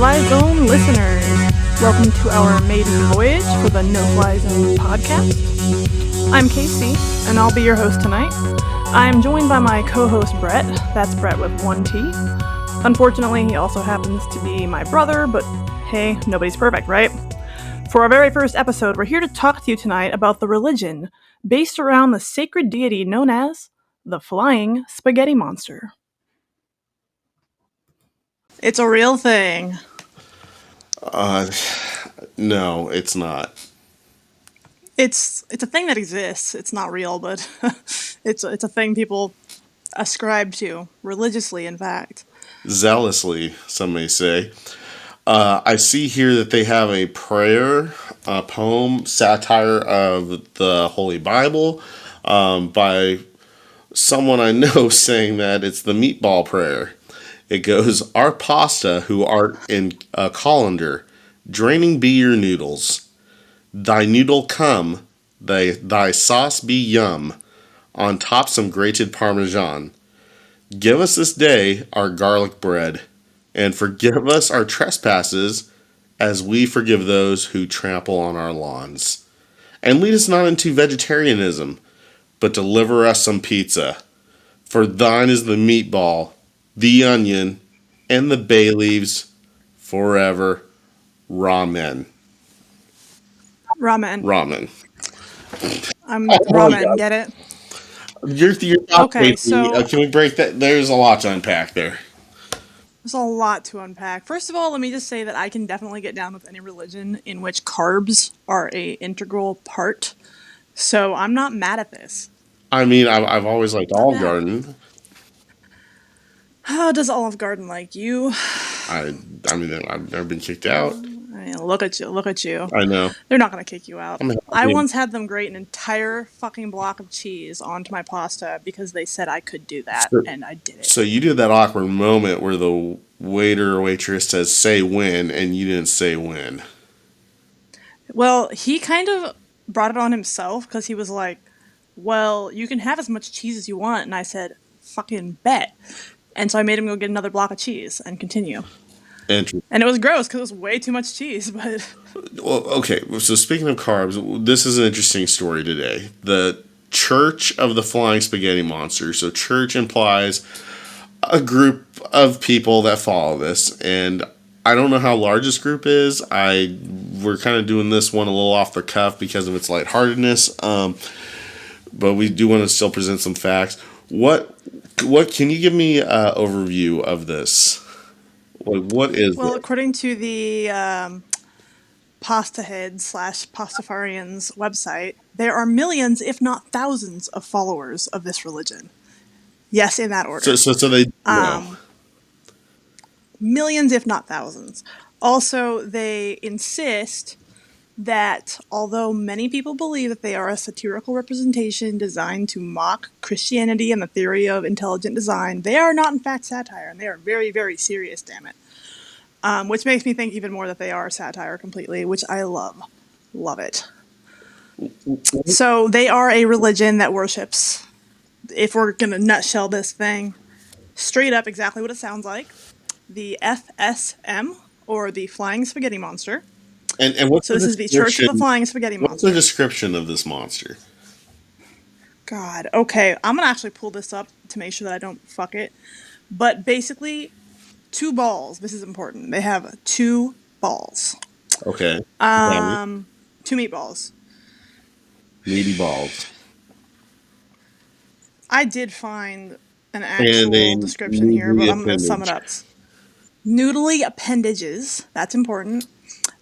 No-Fly Zone listeners. Welcome to our maiden voyage for the No-Fly Zone podcast. I'm KC, and I'll be your host tonight. I'm joined by my co-host Bret. That's Bret with one T. Unfortunately, he also happens to be my brother, but hey, nobody's perfect, right? For our very first episode, we're here to talk to you tonight about the religion based around the sacred deity known as the Flying Spaghetti Monster. It's a real thing. No, it's not. It's a thing that exists. It's not real, but it's a thing people ascribe to religiously, in fact. Zealously, some may say. I see here that they have a prayer, a poem, satire of the Holy Bible by someone I know saying that it's the meatball prayer. It goes, "Our pasta, who art in a colander, draining be your noodles. Thy noodle come, thy sauce be yum, on top some grated parmesan. Give us this day our garlic bread, and forgive us our trespasses, as we forgive those who trample on our lawns. And lead us not into vegetarianism, but deliver us some pizza. For thine is the meatball, the onion, and the bay leaves, forever. Ramen." Ramen. I'm Oh my ramen, God. get it? You're Okay, so can we break that? There's a lot to unpack there. there's a lot to unpack. First of all, let me just say that I can definitely get down with any religion in which carbs are a integral part. So I'm not mad at this. I mean, I've always liked Not Olive mad. Garden. How does Olive Garden like you? I mean, I've never been kicked out. I mean, look at you. I know. They're not going to kick you out. I'm I happy. once had them grate an entire fucking block of cheese onto my pasta because they said I could do that, and I did it. So you did that awkward moment where the waiter or waitress says, "Say when," and you didn't say when. Well, he kind of brought it on himself because he was like, well, you can have as much cheese as you want. And I said, fucking bet. And so I made him go get another block of cheese and continue. Interesting. And it was gross because it was way too much cheese, but Well, okay. So speaking of carbs, this is an interesting story today. The Church of the Flying Spaghetti Monster. So church implies a group of people that follow this, and I don't know how large this group is. We're kind of doing this one a little off the cuff because of its lightheartedness, but we do want to still present some facts. What can you give me an overview of this? What is well, it? according to the Pasta Head / Pastafarians website, there are millions, if not thousands, of followers of this religion. Yes, in that order. So they know. Millions, if not thousands. Also, they insist that although many people believe that they are a satirical representation designed to mock Christianity and the theory of intelligent design, they are not in fact satire, and they are very, very serious, damn it. Which makes me think even more that they are satire completely, which I love. Love it. So they are a religion that worships, if we're going to nutshell this thing, straight up exactly what it sounds like, the FSM, or the Flying Spaghetti Monster. And what's So this is the Church of the Flying Spaghetti Monster. What's the description of this monster? God, okay, I'm going to actually pull this up to make sure that I don't fuck it. But basically, 2 balls. This is important. They have 2 balls. Okay. 2 meatballs. Meaty balls. I did find an actual description here, but I'm going to sum it up. Noodly appendages. That's important.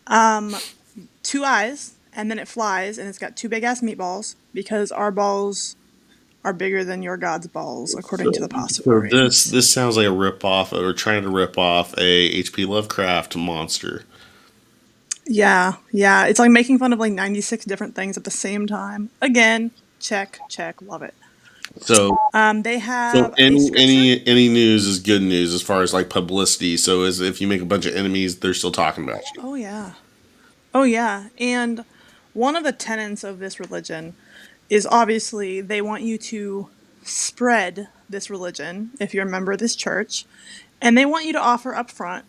2 eyes, and then it flies, and it's got 2 big-ass meatballs, because our balls are bigger than your god's balls, according to the pasta. So this sounds like a rip-off, or trying to rip off a H.P. Lovecraft monster. Yeah. It's like making fun of like 96 different things at the same time. Again, check, love it. So they have so any news is good news as far as like publicity. So as if you make a bunch of enemies, they're still talking about you. Oh yeah. And one of the tenets of this religion is obviously they want you to spread this religion if you're a member of this church, and they want you to offer up front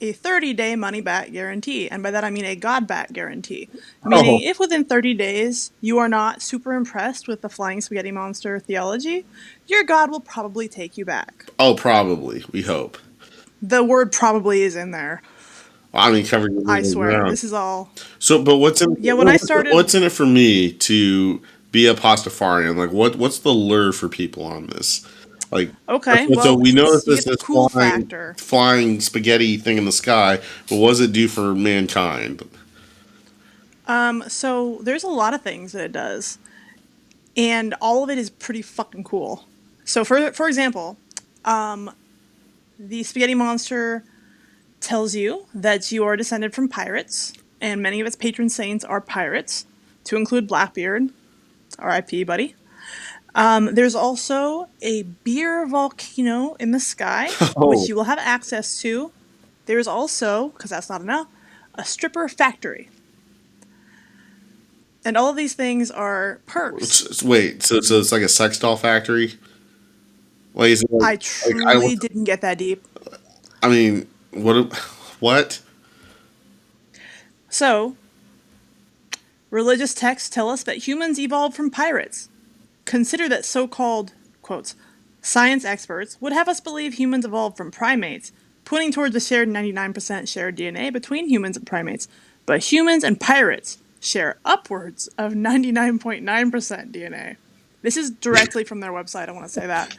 a 30-day money-back guarantee. And by that I mean a God-back guarantee. Oh, Meaning, if within 30 days you are not super impressed with the flying spaghetti monster theology, your God will probably take you back. oh, probably. We hope. The word probably is in there. I mean, covering I the swear. ground. This is all. So, but Yeah, when I started. what's in it for me to be a pastafarian? Like, what's the lure for people on this? Like, Okay, so well, we know that you this get the is cool factor. flying spaghetti thing in the sky, but what does it do for mankind? So there's a lot of things that it does, and all of it is pretty fucking cool. So for example, the spaghetti monster tells you that you are descended from pirates, and many of its patron saints are pirates, to include Blackbeard, R.I.P. buddy. There's also a beer volcano in the sky, which Oh, you will have access to. There's also, because that's not enough, a stripper factory. And all of these things are perks. wait, so it's like a sex doll factory? Like, is it I like I truly didn't get that deep. I mean, what what? So, religious texts tell us that humans evolved from pirates. Consider that so called, quotes, science experts would have us believe humans evolved from primates, pointing towards the shared 99% shared DNA between humans and primates. But humans and pirates share upwards of 99.9% DNA. This is directly from their website, I want to say that.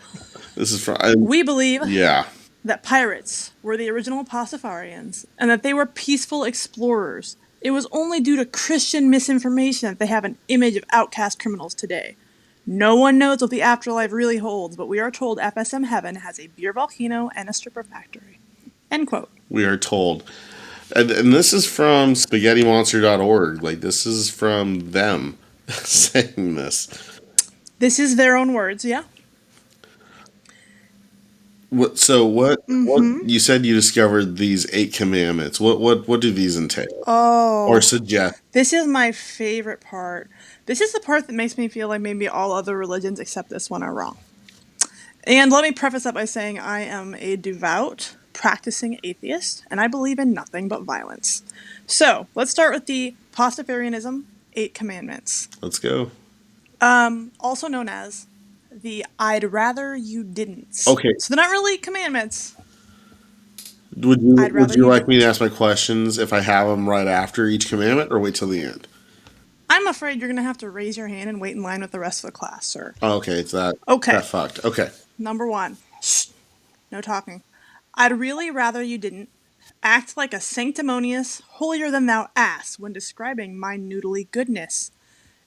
This is from We believe yeah. that pirates were the original Pastafarians and that they were peaceful explorers. It was only due to Christian misinformation that they have an image of outcast criminals today. No one knows what the afterlife really holds, but we are told FSM Heaven has a beer volcano and a stripper factory. End quote. We are told. And this is from spaghettimonster.org. Like, this is from them saying this. This is their own words, yeah? What you said you discovered these 8 commandments. What do these entail? Or Oh, suggest? this is my favorite part. This is the part that makes me feel like maybe all other religions except this one are wrong. And let me preface that by saying I am a devout, practicing atheist, and I believe in nothing but violence. So, let's start with the Pastafarianism 8 Commandments, Let's go. also known as the I'd rather you didn't. Okay. So, they're not really commandments. Would I'd rather you you like me to didn't. ask my questions if I have them right after each commandment, or wait till the end? I'm afraid you're going to have to raise your hand and wait in line with the rest of the class, sir. Oh, okay, it's that Okay, fucked. Okay. number one. Shh, no talking. I'd really rather you didn't act like a sanctimonious, holier than thou ass when describing my noodly goodness.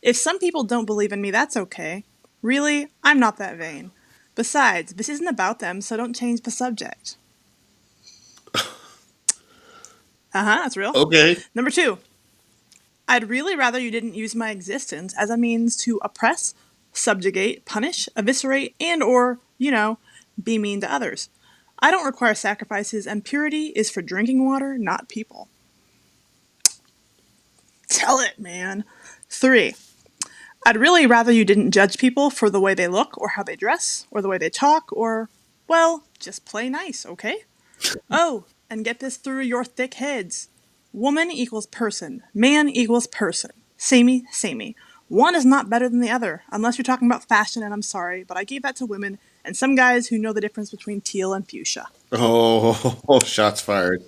If some people don't believe in me, that's okay. Really, I'm not that vain. Besides, this isn't about them, so don't change the subject. That's real. Okay. Number two, I'd really rather you didn't use my existence as a means to oppress, subjugate, punish, eviscerate, and or, be mean to others. I don't require sacrifices, and purity is for drinking water, not people. Tell it, man. Three, I'd really rather you didn't judge people for the way they look, or how they dress, or the way they talk, or, well, just play nice, okay? Oh, and get this through your thick heads. Woman equals person. Man equals person. Samey, samey. One is not better than the other, unless you're talking about fashion, and I'm sorry, but I gave that to women and some guys who know the difference between teal and fuchsia. Oh, shots fired.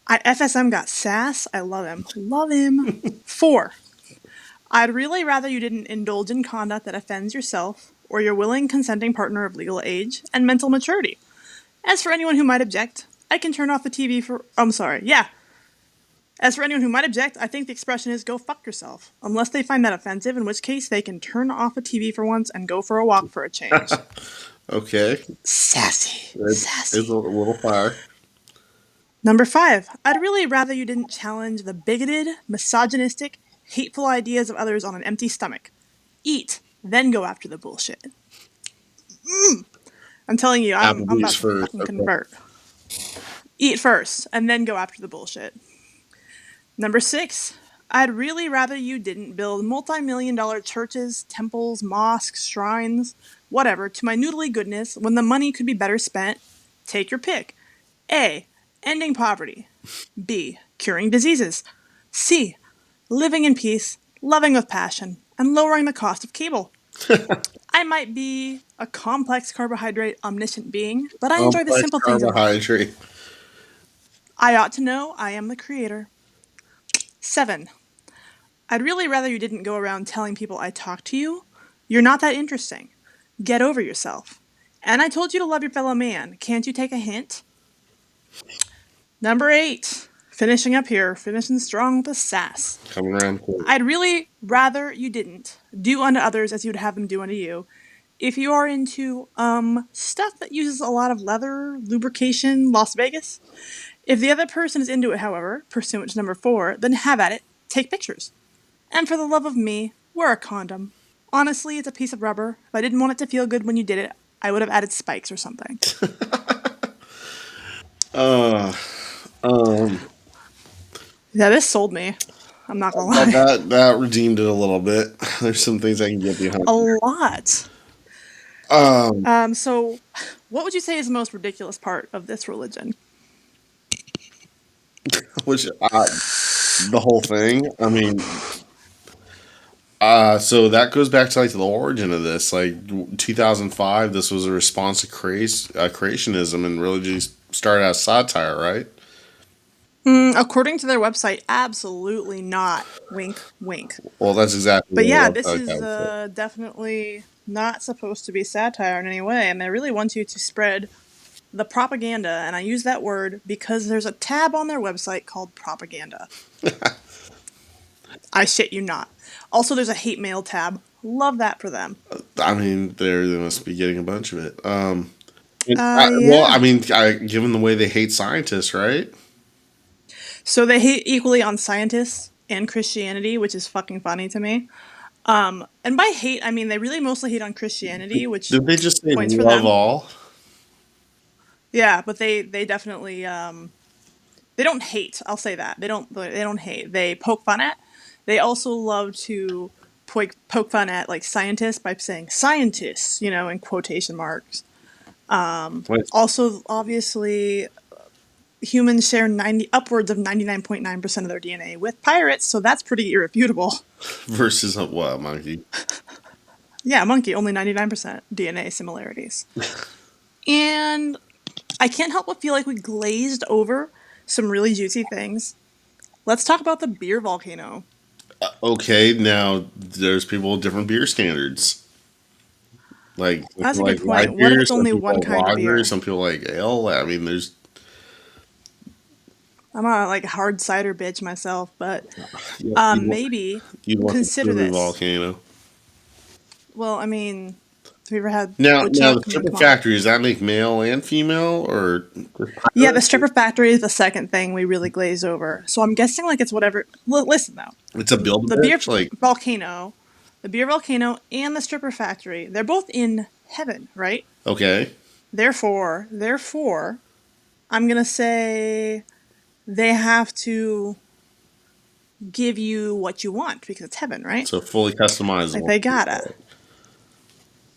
FSM got sass. I love him. Love him. Four, I'd really rather you didn't indulge in conduct that offends yourself or your willing consenting partner of legal age and mental maturity. As for anyone who might object, I can turn off the TV for. I'm sorry, yeah. As for anyone who might object, I think the expression is go fuck yourself. Unless they find that offensive, in which case they can turn off a TV for once and go for a walk for a change. Okay. Sassy. It's a Sassy. little fire. Number five, I'd really rather you didn't challenge the bigoted, misogynistic, hateful ideas of others on an empty stomach. Eat, then go after the bullshit. I'm telling you, I'm Applebee's about to first. fucking Okay. convert. Eat first, and then go after the bullshit. Number six, I'd really rather you didn't build multi-million-dollar churches, temples, mosques, shrines, whatever, to my noodly goodness when the money could be better spent. Take your pick. A, ending poverty. B. Curing diseases. C. Living in peace, loving with passion, and lowering the cost of cable. I might be a complex carbohydrate omniscient being, but I enjoy the Complex simple things in life. carbohydrate. I ought to know I am the creator. 7. I'd really rather you didn't go around telling people I talk to you. You're not that interesting. Get over yourself. And I told you to love your fellow man. Can't you take a hint? Number 8. Finishing up here, finishing strong with a sass. Coming around quick. I'd really rather you didn't do unto others as you'd have them do unto you. If you are into stuff that uses a lot of leather, lubrication, Las Vegas. If the other person is into it, however, pursuant to number 4, then have at it. Take pictures. And for the love of me, wear a condom. Honestly, it's a piece of rubber. If I didn't want it to feel good when you did it, I would have added spikes or something. Uh, um, Yeah, this sold me. I'm not gonna lie. that redeemed it a little bit. There's some things I can get behind. A lot. Um, So, what would you say is the most ridiculous part of this religion? which the whole thing. I mean, so that goes back to like the origin of this. Like 2005, this was a response to creationism, and really just started as satire, right? According to their website, absolutely not. Wink, wink. Well, that's exactly But yeah, what this the website is would say. definitely not supposed to be satire in any way, and they really want you to spread the propaganda, and I use that word because there's a tab on their website called propaganda. I shit you not. Also, there's a hate mail tab. Love that for them. I mean, they must be getting a bunch of it. Well, I Yeah. mean, given the way they hate scientists, right? So they hate equally on scientists and Christianity, which is fucking funny to me. And by hate, I mean they really mostly hate on Christianity, which Did they just say points for love them. all? Yeah, but they definitely they don't hate. I'll say that they don't hate. They poke fun at. They also love to poke fun at like scientists by saying scientists, in quotation marks. Wait, Also, obviously, humans share 90 upwards of 99.9% of their DNA with pirates, so that's pretty irrefutable. versus a what, monkey? Yeah, monkey only 99% DNA similarities. And I can't help but feel like we glazed over some really juicy things. Let's talk about the beer volcano. Okay, now there's people with different beer standards. Like some That's a people good like light point. What if beer, it's some only people one like kind of lager, beer? some people like ale. I mean, there's I'm a like hard cider bitch myself, but you maybe want the consider truly this. volcano. Well, I mean, have you ever had Now the woodchuck? I mean, stripper come on. factory, does that make male and female or just Yeah, the pirates? stripper factory is the second thing we really glazed over. So I'm guessing like it's whatever. Listen though, It's a build a the beer bitch. Like, volcano, the beer volcano, and the stripper factory, they're both in heaven, right? okay, Therefore, I'm gonna say they have to give you what you want because it's heaven, right? so fully Like customizable. they gotta.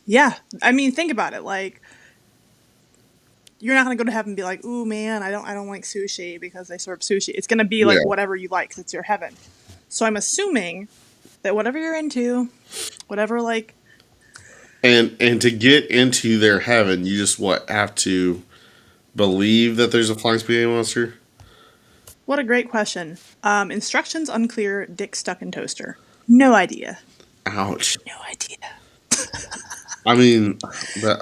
Yeah, I mean, think about it. Like you're not gonna go to heaven and be like, "Ooh, man, I don't like sushi because they serve sushi." It's gonna be Yeah, like whatever you like because it's your heaven. So I'm assuming that whatever you're into, whatever like, and to get into their heaven, you just what have to believe that there's a flying spaghetti monster. what a great question. Instructions unclear. Dick stuck in toaster. No idea. Ouch. No idea. I mean, that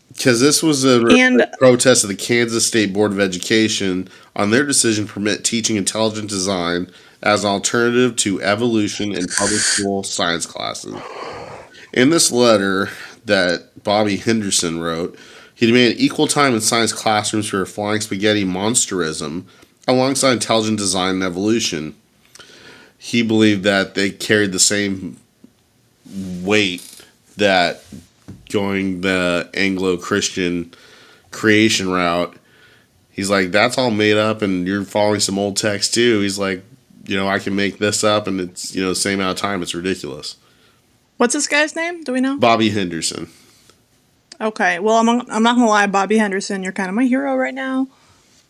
because this was a And protest of the Kansas State Board of Education on their decision to permit teaching intelligent design as an alternative to evolution in public school science classes. In this letter that Bobby Henderson wrote, he demanded equal time in science classrooms for flying spaghetti monsterism alongside intelligent design and evolution. He believed that they carried the same weight that going the Anglo Christian creation route. He's like, that's all made up, and you're following some old text too. He's like, I can make this up, and it's the same amount of time. It's ridiculous. what's this guy's name? Do we know? Bobby Henderson. Okay, well, I'm not gonna lie, Bobby Henderson, you're kind of my hero right now.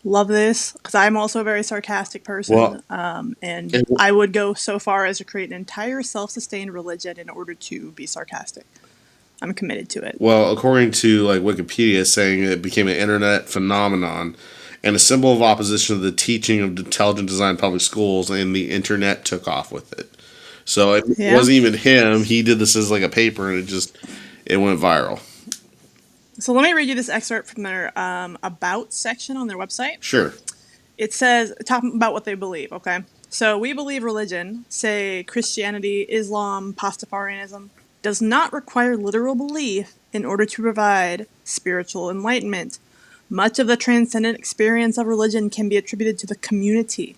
Love this because I'm also a very sarcastic person, Well, and and, I would go so far as to create an entire self-sustained religion in order to be sarcastic. I'm committed to it. well, according to like Wikipedia, saying it became an internet phenomenon and a symbol of opposition to the teaching of intelligent design in public schools, and the internet took off with it. So it Yeah. wasn't even him. He did this as like a paper, and it went viral. So let me read you this excerpt from their about section on their website. Sure. It says, talking about what they believe, okay? So we believe religion, say Christianity, Islam, Pastafarianism, does not require literal belief in order to provide spiritual enlightenment. Much of the transcendent experience of religion can be attributed to the community.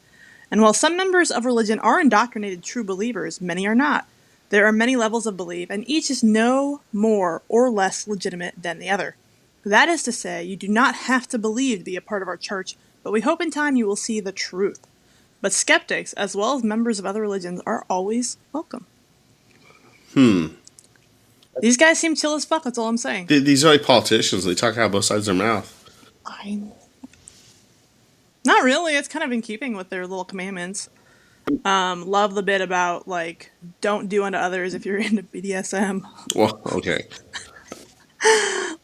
And while some members of religion are indoctrinated true believers, many are not. There are many levels of belief, and each is no more or less legitimate than the other. That is to say, you do not have to believe to be a part of our church, but we hope in time you will see the truth. But skeptics, as well as members of other religions, are always welcome. These guys seem chill as fuck, that's all I'm saying. These are like politicians. They talk out both sides of their mouth. I Not really, it's kind of in keeping with their little commandments. Love the bit about, like, don't do unto others if you're into BDSM. Well, okay.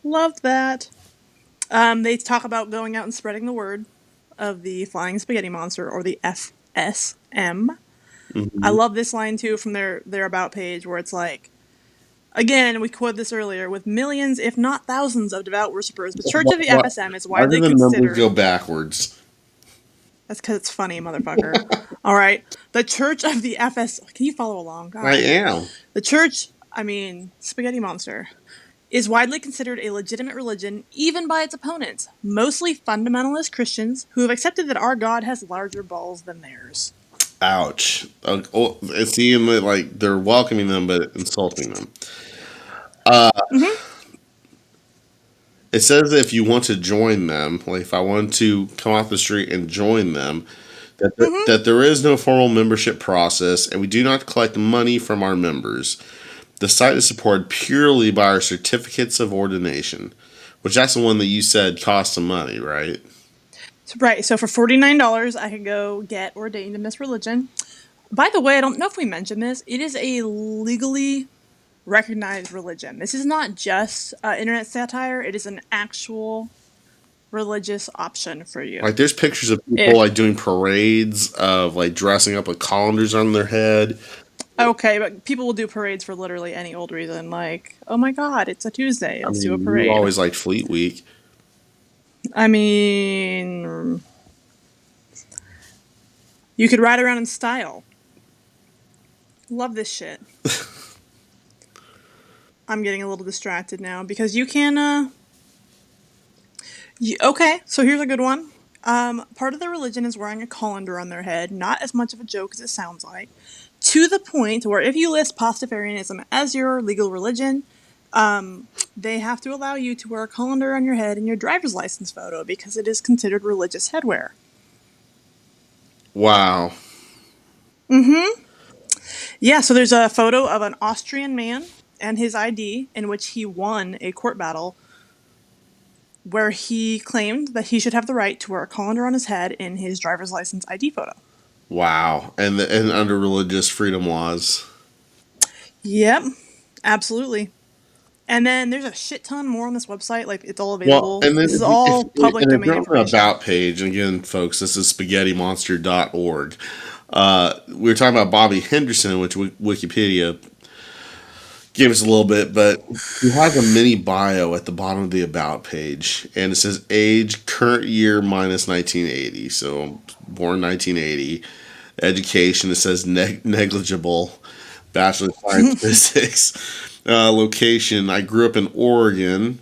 Love that. They talk about going out and spreading the word of the Flying Spaghetti Monster, or the FSM. I Hmm. love this line too from their about page, where it's like, again, we quoted this earlier, with millions, if not thousands, of devout worshippers, the Church of the FSM is Why do widely the numbers considered. go backwards? That's because it's funny, motherfucker. All right, the Church of the FS. Can you follow along? I God, am. the Church. I mean, Spaghetti Monster is widely considered a legitimate religion, even by its opponents, mostly fundamentalist Christians who have accepted that our God has larger balls than theirs. Ouch. Oh, it's seeing that like they're welcoming them but insulting them. Mm-hmm. It says that if you want to join them, like if I want to come off the street and join them, Mm-hmm. that there is no formal membership process, and we do not collect money from our members. The site is supported purely by our certificates of ordination, which that's the one that you said cost some money, right? Right. So for $49, I could go get ordained in this religion. By the way, I don't know if we mentioned this. It is a legally recognized religion. This is not just internet satire. It is an actual religious option for you. Like there's pictures of people If like doing parades of like dressing up with colanders on their head. Okay, but people will do parades for literally any old reason. Like, oh my God, it's a Tuesday. I Let's do a mean, you parade. always liked Fleet Week. I mean, you could ride around in style. Love this shit. I'm getting a little distracted now because you can. Okay, so here's a good one. Part of the religion is wearing a colander on their head. Not as much of a joke as it sounds like. To the point where if you list Pastafarianism as your legal religion, they have to allow you to wear a colander on your head in your driver's license photo because it is considered religious headwear. Wow. Mm-hmm. Yeah, so there's a photo of an Austrian man and his ID in which he won a court battle where he claimed that he should have the right to wear a colander on his head in his driver's license ID photo. Wow. And under religious freedom laws. Yep, absolutely. And then there's a shit ton more on this website. Like, it's all Well, available. and then This is all public and if domain you're on the information. about page, and again, folks, this is spaghettimonster.org. We were talking about Bobby Henderson, which Wikipedia gave us a little bit, but he has a mini bio at the bottom of the about page, and it says age, current year minus 1980. So born 1980. Education, it says negligible. Bachelor of Science Physics. Location, I grew up in Oregon.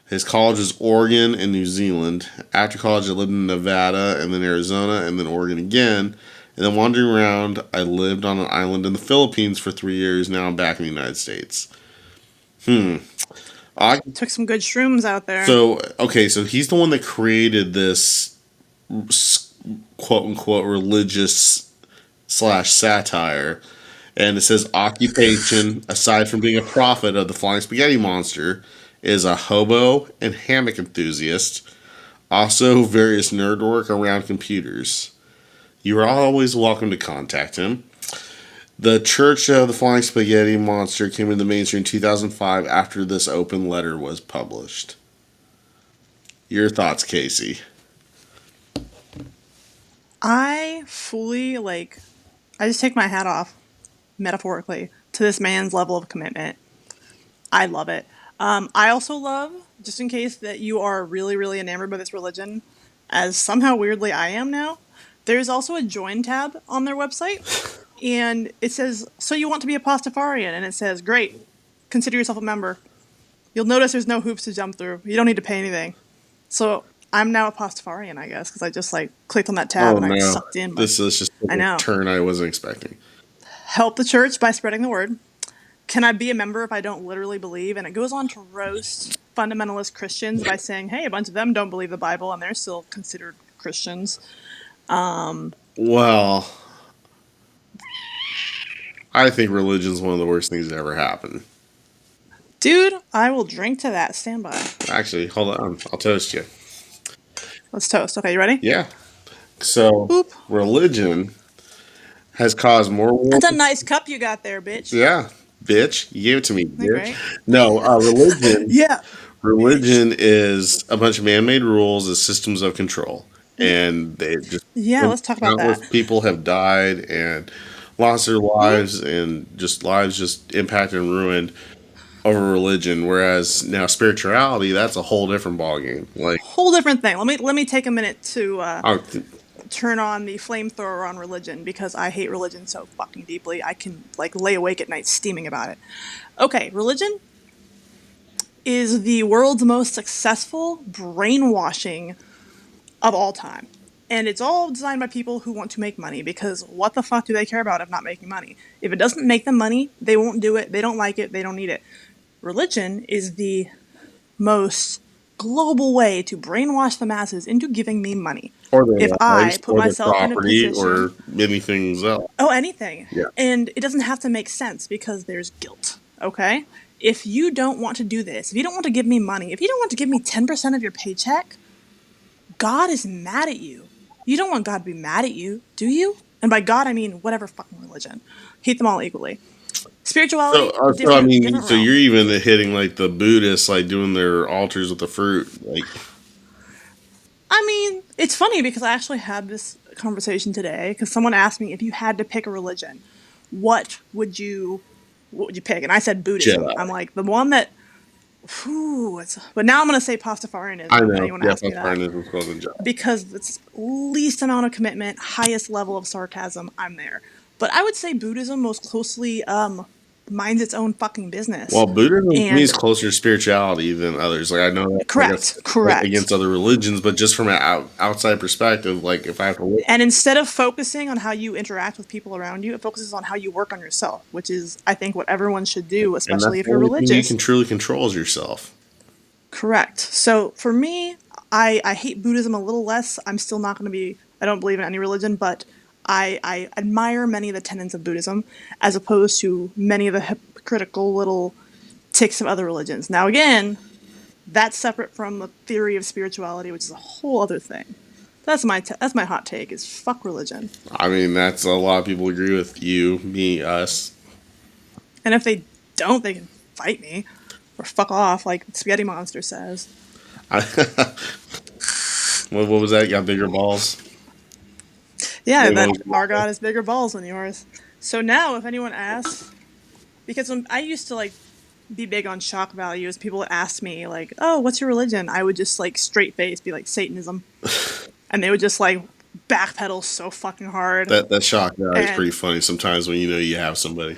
His college is Oregon and New Zealand. After college, I lived in Nevada and then Arizona and then Oregon again. And then wandering around, I lived on an island in the Philippines for 3 years. Now I'm back in the United States. Hmm. I, Took some good shrooms out there. so, okay, so he's the one that created this quote unquote religious slash satire. And it says occupation, aside from being a prophet of the Flying Spaghetti Monster, is a hobo and hammock enthusiast, also various nerd work around computers. You are always welcome to contact him. The Church of the Flying Spaghetti Monster came into the mainstream in 2005 after this open letter was published. Your thoughts, Casey? I fully, I just take my hat off, metaphorically, to this man's level of commitment. I love it. I also love, just in case that you are really, really enamored by this religion, as somehow weirdly I am now, there's also a join tab on their website. And it says, so you want to be a Pastafarian? And it says, great, consider yourself a member. You'll notice there's no hoops to jump through. You don't need to pay anything. So I'm now a Pastafarian, I guess, because I just clicked on that tab Oh and I got no, sucked in. this is just I a know. turn I wasn't expecting. Help the church by spreading the word. Can I be a member if I don't literally believe? And it goes on to roast fundamentalist Christians by saying, hey, a bunch of them don't believe the Bible and they're still considered Christians. Well, I think religion is one of the worst things that ever happened. Dude, I will drink to that. Stand by. Actually, hold on. I'll toast you. Let's toast. Okay, you ready? Yeah. So, Boop. religion has caused more That's a wars. nice cup you got there, bitch. Yeah, bitch. You gave it to me, Isn't that bitch. great? No, religion. Yeah, bitch. Religion is a bunch of man-made rules as systems of control, and they just Yeah, let's talk about countless that. people have died and lost their Mm-hmm. lives, and just lives just impacted and ruined over religion. Whereas now spirituality, that's a whole different ballgame. Like, Whole different thing. Let me take a minute to I, turn on the flamethrower on religion because I hate religion so fucking deeply. I can lay awake at night steaming about it. Okay, religion is the world's most successful brainwashing of all time. And it's all designed by people who want to make money because what the fuck do they care about if not making money? If it doesn't make them money, they won't do it. They don't like it. They don't need it. Religion is the most global way to brainwash the masses into giving me money. or their If I lives, put or their myself in a property, position, or many things else. oh, anything. Yeah. And it doesn't have to make sense because there's guilt, okay? If you don't want to do this, if you don't want to give me money, if you don't want to give me 10% of your paycheck, God is mad at you. You don't want God to be mad at you, do you? And by God, I mean whatever fucking religion. Hate them all equally. So, Spirituality, so I different mean, so realm. you're even hitting like the Buddhists, like doing their altars with the fruit, like. I mean, it's funny because I actually had this conversation today because someone asked me if you had to pick a religion, what would you pick? And I said Buddhism. I'm Jedi. like the one that, but now I'm gonna say I Pastafarianism if know. anyone Yeah, asks me that's that fine. It's called a Jedi. because it's least amount of commitment, highest level of sarcasm. I'm there, but I would say Buddhism most closely minds its own fucking business, Well, Buddhism to me is and closer to spirituality than others. Like I know that, like correct, that's correct. against other religions, but just from an outside perspective, like if I have to look, And instead of focusing on how you interact with people around you, it focuses on how you work on yourself, which is, I think, what everyone should do, and that's especially if the you're only thing you religious. can truly control is yourself. Correct. So for me, I hate Buddhism a little less. I'm still not going to be, I don't believe in any religion, but I admire many of the tenets of Buddhism as opposed to many of the hypocritical little ticks of other religions. Now, again, that's separate from the theory of spirituality, which is a whole other thing. That's my hot take is fuck religion. I mean, that's a lot of people agree with you, me, us. And if they don't, they can fight me or fuck off, like Spaghetti Monster says. I, what was that? You got bigger balls. Yeah, Maybe that that was our mine. God has bigger balls than yours. So now, if anyone asks, because when I used to be big on shock values, people asked me like, "Oh, what's your religion?" I would just straight face be like Satanism, and they would just backpedal so fucking hard. That shock value is And pretty funny sometimes when you know you have somebody.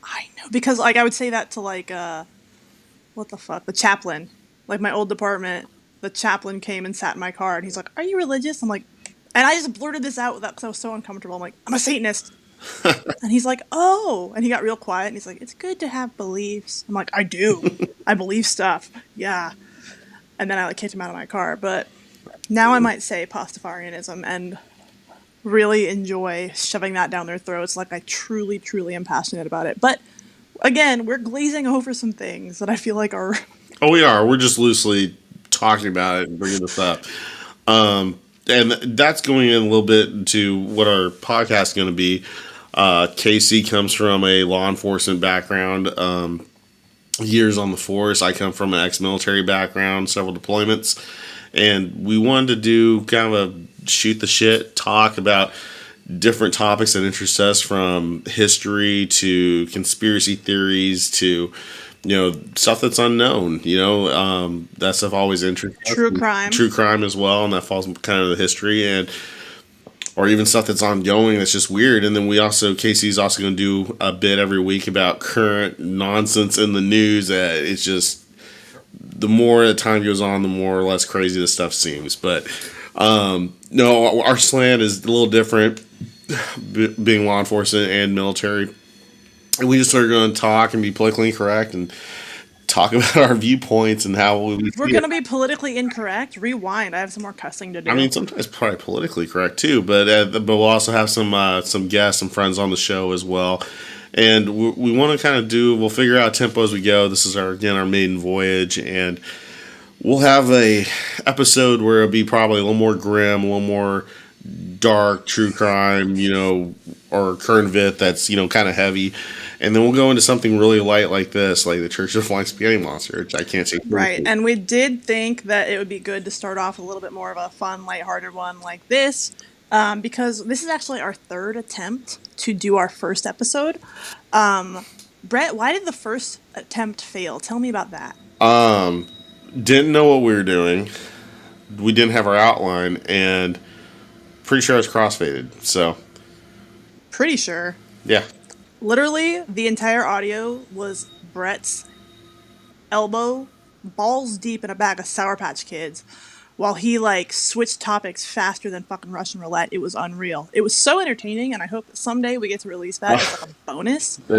I know because I would say that to what the fuck, the chaplain, like my old department. The chaplain came and sat in my car, and he's like, "Are you religious?" I'm like, and I just blurted this out because I was so uncomfortable. I'm like, "I'm a Satanist." And he's like, "Oh," and he got real quiet, and he's like, "It's good to have beliefs." I'm like, "I do. I believe stuff. Yeah." And then I kicked him out of my car. But now I might say Pastafarianism and really enjoy shoving that down their throats. Like I truly, truly am passionate about it. But again, we're glazing over some things that I feel like are Oh, we are. We're just loosely talking about it and bringing this up. And that's going in a little bit into what our podcast is going to be. KC comes from a law enforcement background, years on the force. I come from an ex-military background, several deployments, and we wanted to do kind of a shoot the shit talk about different topics that interest us, from history to conspiracy theories to stuff that's unknown. That stuff always interests us. True crime. True crime as well, and that falls kind of the history, and or even stuff that's ongoing that's just weird. And then Casey's also going to do a bit every week about current nonsense in the news that it's just, the more the time goes on, the more or less crazy this stuff seems. But no, our slant is a little different, being law enforcement and military. And we just are going to talk and be politically correct and talk about our viewpoints and how we We're see going to it. be politically incorrect. Rewind. I have some more cussing to do. I mean, sometimes probably politically correct too, but we'll also have some guests, some friends on the show as well. And we want to kind of we'll figure out tempo as we go. This is our maiden voyage, and we'll have a episode where it'll be probably a little more grim, a little more dark, true crime, or current vit that's, kind of heavy. And then we'll go into something really light like this, like the Church of the Flying Spaghetti Monster, which I can't say. Right. And we did think that it would be good to start off a little bit more of a fun, lighthearted one like this, because this is actually our third attempt to do our first episode. Brett, why did the first attempt fail? Tell me about that. Didn't know what we were doing. We didn't have our outline, and pretty sure I was crossfaded. So, Pretty sure. yeah. Literally, the entire audio was Brett's elbow balls deep in a bag of Sour Patch Kids while he switched topics faster than fucking Russian roulette. It was unreal. It was so entertaining, and I hope that someday we get to release that as a bonus. For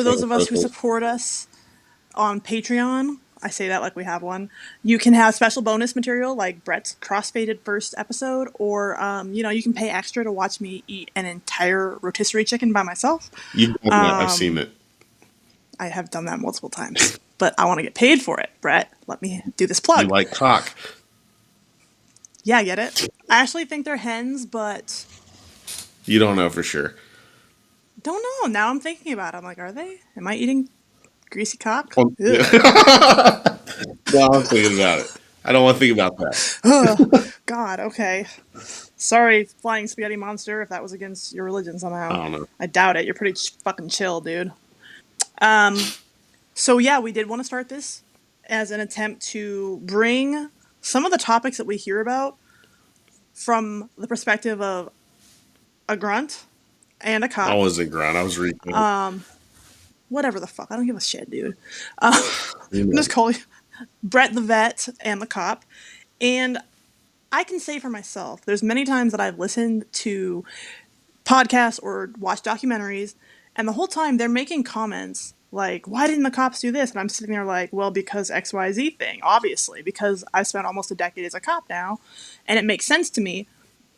those of us who support us on Patreon, I say that like we have one, you can have special bonus material like Brett's crossfaded first episode, or you can pay extra to watch me eat an entire rotisserie chicken by myself. You've done that. I've seen it. I have done that multiple times, but I want to get paid for it. Brett, let me do this plug. You like cock? Yeah, get it? I actually think they're hens, but You don't know for sure. don't know. Now I'm thinking about it. I'm like, are they? Am I eating greasy cock? Well, Ugh. No, I'm thinking about it. I don't want to think about that. God, okay. Sorry, Flying Spaghetti Monster, if that was against your religion somehow. I don't know. I doubt it. You're pretty fucking chill, dude. So yeah, we did want to start this as an attempt to bring some of the topics that we hear about from the perspective of a grunt and a cop. I wasn't grunt. I was reading. Whatever the fuck. I don't give a shit, dude. I'm just calling Bret the Vet and the cop. And I can say for myself, there's many times that I've listened to podcasts or watched documentaries, and the whole time they're making comments like, why didn't the cops do this? And I'm sitting there like, well, because XYZ thing, obviously, because I've spent almost a decade as a cop now, and it makes sense to me.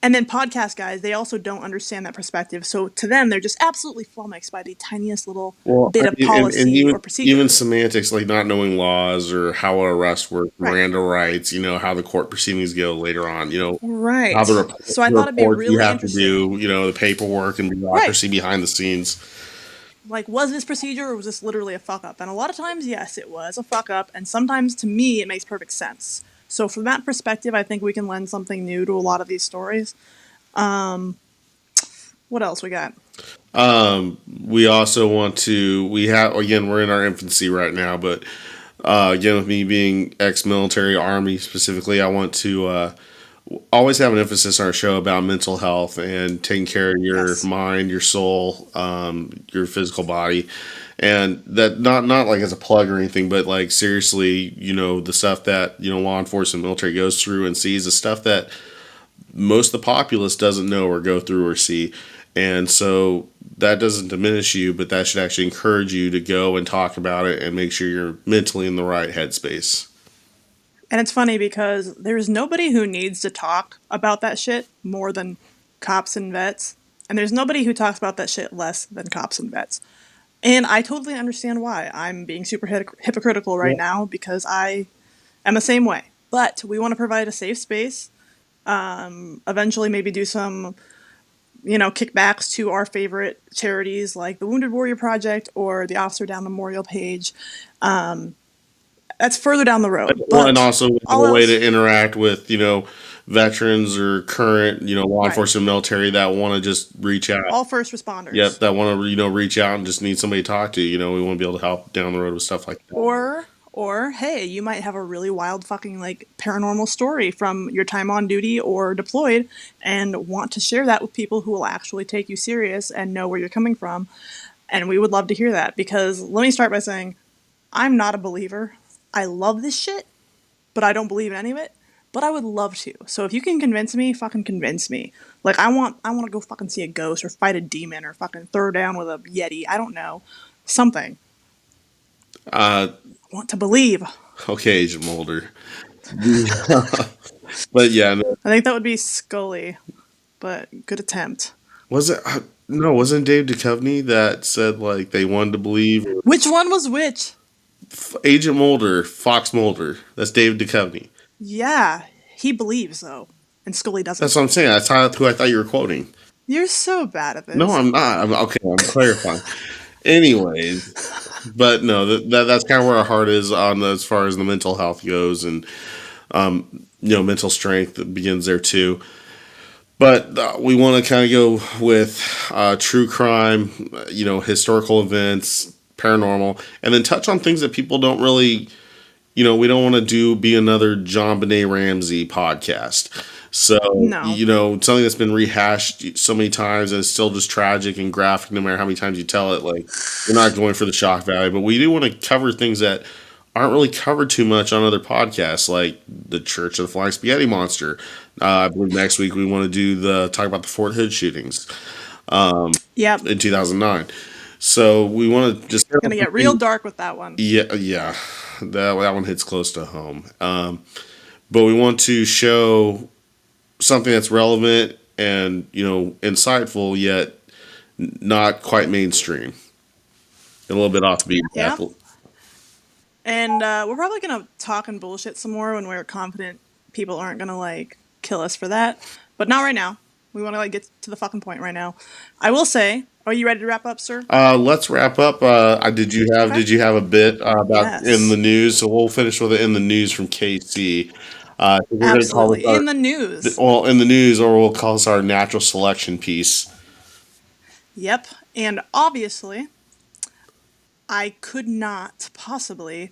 And then podcast guys, they also don't understand that perspective. So to them, they're just absolutely flummoxed by the tiniest little bit of policy or procedure. Even semantics, like not knowing laws or how an arrest works, Right. Miranda rights, how the court proceedings go later on, Right. how the So I thought it'd be reports really you have interesting. to do, the paperwork and bureaucracy behind the scenes. Like, was this procedure or was this literally a fuck up? And a lot of times, yes, it was a fuck up. And sometimes, to me, it makes perfect sense. So from that perspective, I think we can lend something new to a lot of these stories. What else we got? We also we're in our infancy right now, but again, with me being ex-military, Army specifically, I want to always have an emphasis on our show about mental health and taking care of your mind, your soul, your physical body. And that not like as a plug or anything, but like seriously, the stuff that, law enforcement military goes through and sees, the stuff that most of the populace doesn't know or go through or see. And so that doesn't diminish you, but that should actually encourage you to go and talk about it and make sure you're mentally in the right headspace. And it's funny because there's nobody who needs to talk about that shit more than cops and vets. And there's nobody who talks about that shit less than cops and vets. And I totally understand why. I'm being super hypocritical right Yeah. now because I am the same way. But we want to provide a safe space. Eventually, maybe do some, kickbacks to our favorite charities like the Wounded Warrior Project or the Officer Down Memorial Page. That's further down the road. Well, and But also we have a all way to else, interact with, veterans or current, law right. enforcement military that want to just reach out. All first Yep, responders. that want to, reach out and just need somebody to talk to. We want to be able to help down the road with stuff like that. Or hey, you might have a really wild fucking like paranormal story from your time on duty or deployed and want to share that with people who will actually take you serious and know where you're coming from. And we would love to hear that because let me start by saying I'm not a believer. I love this shit, but I don't believe in any of it. But I would love to. So if you can convince me, fucking convince me. Like I want to go fucking see a ghost or fight a demon or fucking throw down with a yeti. I don't know. Something. Uh, I want to believe. okay, Agent Mulder. But yeah, no, I think that would be Scully, but good attempt. was it? No, wasn't Dave Duchovny that said like they wanted to believe Which one was which? Agent Mulder, Fox Mulder? That's Dave Duchovny. Yeah, he believes though, and Scully That's doesn't. what I'm saying. That's who I thought you were quoting. You're so bad at No, this. I'm not. Okay. I'm clarifying. Anyways, but no, that's kind of where our heart is on as far as the mental health goes, and mental strength that begins there too. But we want to kind of go with true crime, historical events, paranormal, and then touch on things that people don't really, we don't want to be another John Benet Ramsey podcast. So, No. something that's been rehashed so many times and it's still just tragic and graphic no matter how many times you tell it. Like, we're not going for the shock value, but we do want to cover things that aren't really covered too much on other podcasts, like the Church of the Flying Spaghetti Monster. I believe next week we want to talk about the Fort Hood shootings Yep. in 2009. So we want to just Gonna get real dark with that one. yeah, yeah, that one hits close to home. But we want to show something that's relevant and insightful yet not quite mainstream, and a little bit off the beaten Yeah. path. And we're probably gonna talk and bullshit some more when we're confident people aren't gonna like kill us for that. But not right now. We want to like get to the fucking point right now. I will say, are you ready to wrap up, sir? Let's wrap up. Okay. Did you have a bit about in the Yes. news? So we'll finish with it in the news from KC. We're going to call this Absolutely. In the news. in the news, or we'll call this our natural selection piece. Yep. And obviously, I could not possibly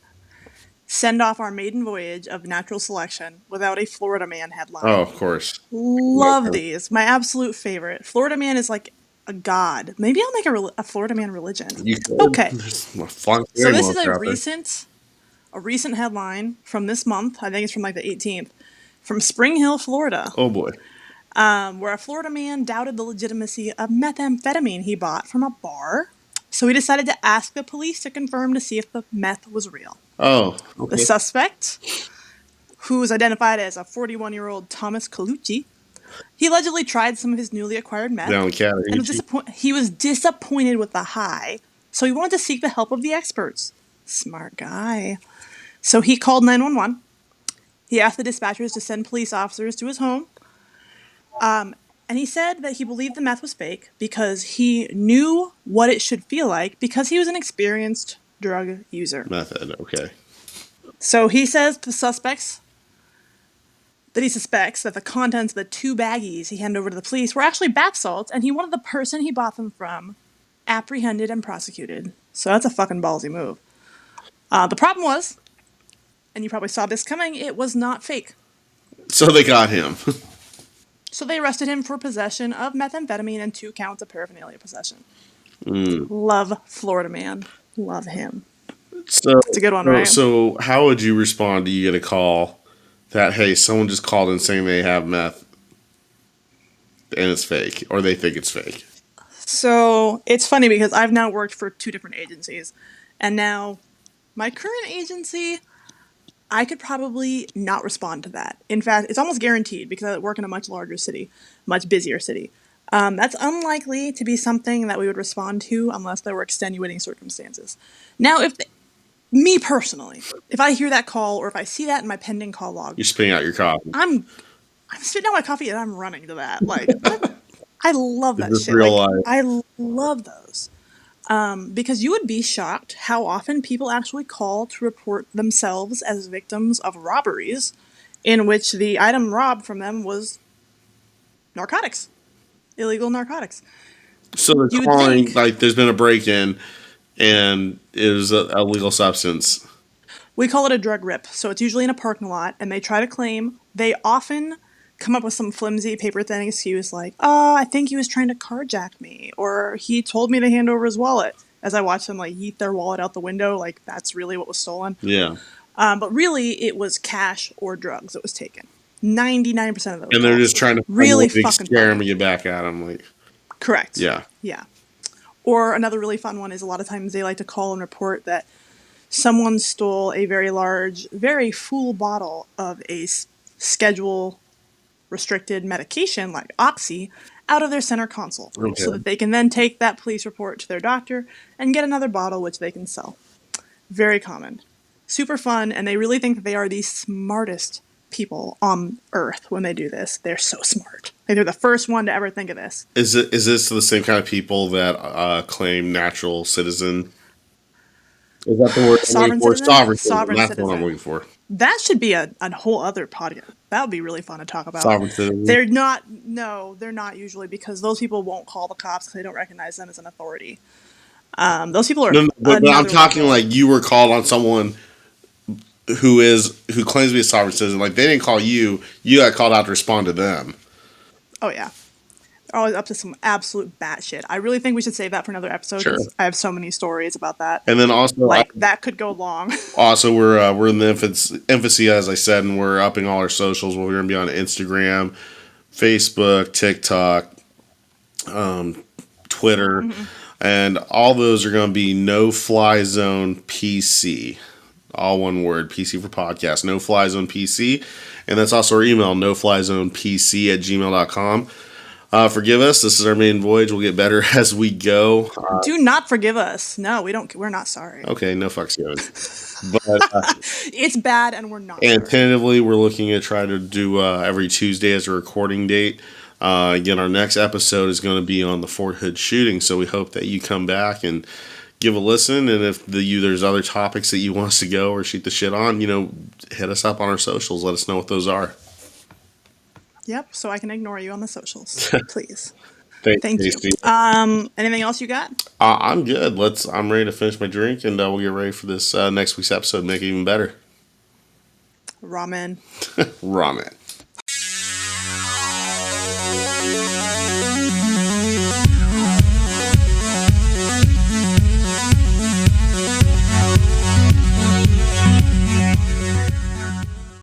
send off our maiden voyage of natural selection without a Florida Man Oh, headline. of course. Love these. My absolute favorite. Florida Man is like a god. Maybe I'll make a Florida Man religion. You could. Okay. There's a flying So fairy this is monster out there. a recent headline from this month. I think it's from like the 18th, from Spring Hill, Florida, Oh boy. where a Florida man doubted the legitimacy of methamphetamine he bought from a bar. So he decided to ask the police to confirm to see if the meth was real. Oh, The okay. suspect, who was identified as a 41-year-old Thomas Colucci, he allegedly tried some of his newly acquired meth Down the and was Chattahoochee. he was disappointed with the high, so he wanted to seek the help of the experts. Smart guy. So he called 911. He asked the dispatchers to send police officers to his home. And he said that he believed the meth was fake because he knew what it should feel like because he was an experienced drug user. Method. Okay. So he says to the suspects that he suspects that the contents of the 2 baggies he handed over to the police were actually bath salts, and he wanted the person he bought them from apprehended and prosecuted. So that's a fucking ballsy move. The problem was, and you probably saw this coming, it was not fake. So they got him. So they arrested him for possession of methamphetamine and 2 counts of paraphernalia possession. Love Florida Man. Love him. So, It's a good one, right? so how would you respond to you get a call that hey, someone just called in saying they have meth and it's fake, or they think it's fake? So it's funny because I've now worked for 2 different agencies, and now my current agency, I could probably not respond to that. In fact, it's almost guaranteed because I work in a much larger city, much busier city. That's unlikely to be something that we would respond to unless there were extenuating circumstances. Now, me personally, if I hear that call or if I see that in my pending call log, You're spitting out your coffee. I'm spitting out my coffee and I'm running to that. Like, I love Is that this shit. real Like, life? I love those. Because you would be shocked how often people actually call to report themselves as victims of robberies in which the item robbed from them was narcotics, illegal narcotics. So they're You would calling think like there's been a break in and it was a legal substance. we call it a drug rip. So it's usually in a parking lot, and they try to claim. They often come up with some flimsy paper thin excuse like, "Oh, I think he was trying to carjack me," or "He told me to hand over his wallet." As I watch them like yeet their wallet out the window, like that's really what was stolen. Yeah. But really, it was cash or drugs that was taken. 99% of those And they're calls. just trying to find a way Really to fucking scare him funny. and get back at him. Like, Correct. yeah. Yeah. Or another really fun one is a lot of times they like to call and report that someone stole a very large, very full bottle of a schedule restricted medication like Oxy out of their center console Okay. so that they can then take that police report to their doctor and get another bottle which they can sell. Very common. Super fun, and they really think that they are the smartest people on earth when they do this. They're so smart. Like they're the first one to ever think of this. Is this the same kind of people that claim natural citizen? Is that the word I'm looking Sovereign for? citizen? Sovereign citizen. Sovereign That's the one I'm citizen. looking for. That should be a whole other podcast. That would be really fun to talk about. Sovereign citizen. They're not, no, they're not usually because those people won't call the cops because they don't recognize them as an authority. Those people are No, no, but I'm another talking level. like you were called on someone who claims to be a sovereign citizen. Like they didn't call you. You got called out to respond to them. Oh, yeah. They're always up to some absolute batshit. I really think we should save that for another episode Sure. because I have so many stories about that. And then also, Like, that could go long. we're in the infancy, as I said, and we're upping all our socials. We're going to be on Instagram, Facebook, TikTok, Twitter, and all those are going to be No Fly Zone PC. All one word, PC for podcast. No Fly Zone PC. And that's also our email, noflyzonepc@gmail.com. Forgive us. This is our maiden voyage. We'll get better as we go. Do not forgive us. No, we don't. We're not sorry. Okay, no fucks given. But It's bad, and we're not and sorry. tentatively, we're looking at trying to do every Tuesday as a recording date. Again, our next episode is going to be on the Fort Hood shooting, so we hope that you come back and give a listen. And if there's other topics that you want us to go or shoot the shit on, hit us up on our socials. Let us know what those are. Yep, so I can ignore you on the socials. Please. Thanks, Thank you. Casey. Anything else you got? I'm good. I'm ready to finish my drink, and we'll get ready for this next week's episode. Make it even better. Ramen. Ramen.